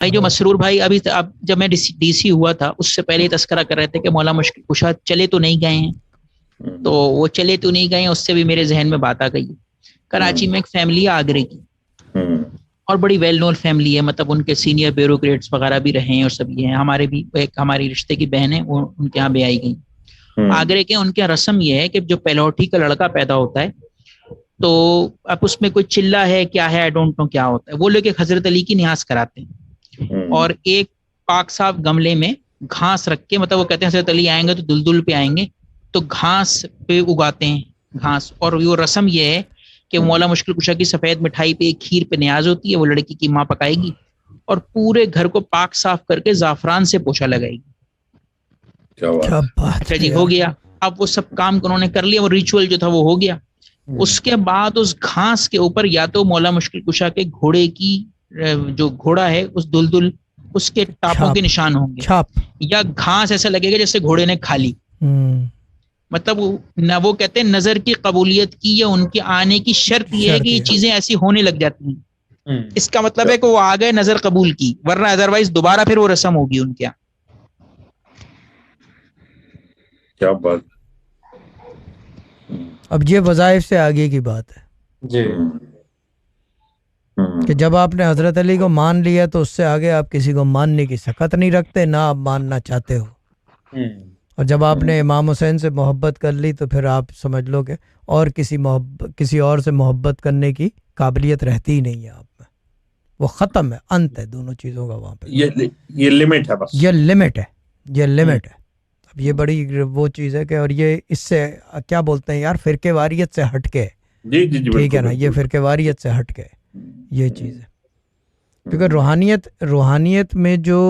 بھائی جو مسرور بھائی ابھی اب جب میں ڈی سی ہوا تھا اس سے پہلے تذکرہ کر رہے تھے کہ مولا مشکل کشا چلے تو نہیں گئے ہیں, تو وہ چلے تو نہیں گئے ہیں, اس سے بھی میرے ذہن میں بات آ گئی. کراچی میں ایک فیملی ہے آگرے کی, اور بڑی ویل نون فیملی ہے, مطلب ان کے سینئر بیوروکریٹس وغیرہ بھی رہے ہیں اور سب یہ ہیں. ہمارے بھی ایک ہماری رشتے کی بہن ہے, وہ ان کے یہاں بھی آئی گئی. آگرے کے ان کے رسم یہ ہے کہ جو پہلوٹی کا لڑکا پیدا ہوتا ہے تو اب اس میں کوئی چلا ہے کیا ہے, آئی ڈونٹ نو کیا ہوتا ہے, وہ لوگ ایک حضرت علی کی نیاز کراتے ہیں اور ایک پاک صاف گملے میں گھاس رکھ کے, مطلب وہ کہتے ہیں حضرت علی آئیں گے تو دلدل پہ آئیں گے تو گھاس پہ اگاتے ہیں گھاس. اور وہ رسم یہ ہے کہ مولا مشکل کشا کی سفید مٹھائی پہ ایک کھیر پہ نیاز ہوتی ہے, وہ لڑکی کی ماں پکائے گی اور پورے گھر کو پاک صاف کر کے زعفران سے پوچھا لگائے گی. اچھا جی ہو گیا. اب وہ سب کام انہوں نے کر لیا, وہ ریچول جو تھا وہ ہو گیا. اس کے بعد اس گھاس کے اوپر یا تو مولا مشکل کشا کے گھوڑے کی جو گھوڑا ہے اس دلدل اس کے ٹاپوں کے نشان ہوں گے, یا گھاس ایسا لگے گا جیسے گھوڑے نے کھا لی. مطلب نہ وہ کہتے ہیں نظر کی قبولیت کی یا ان کے آنے کی شرط یہ ہے کہ یہ چیزیں ایسی ہونے لگ جاتی ہیں. اس کا مطلب ہے کہ وہ آ گئے نظر قبول کی, ورنہ ادروائز دوبارہ پھر وہ رسم ہوگی ان کے. کیا بات. اب یہ وظائف سے آگے کی بات ہے جی کہ جب آپ نے حضرت علی کو مان لیا تو اس سے آگے آپ کسی کو ماننے کی سخت نہیں رکھتے, نہ آپ ماننا چاہتے ہو. اور جب آپ نے امام حسین سے محبت کر لی تو پھر آپ سمجھ لو کہ اور کسی اور سے محبت کرنے کی قابلیت رہتی ہی نہیں ہے آپ میں. وہ ختم ہے, انت ہے دونوں چیزوں کا وہاں پہ. یہ لمٹ ہے, بس یہ لمٹ ہے, یہ لمٹ ہے. اب یہ بڑی وہ چیز ہے کہ, اور یہ اس سے کیا بولتے ہیں یار, فرقے واریت سے ہٹ کے. جی ٹھیک ہے نا, یہ فرقے واریت سے ہٹ کے یہ چیز ہے. کیونکہ روحانیت میں جو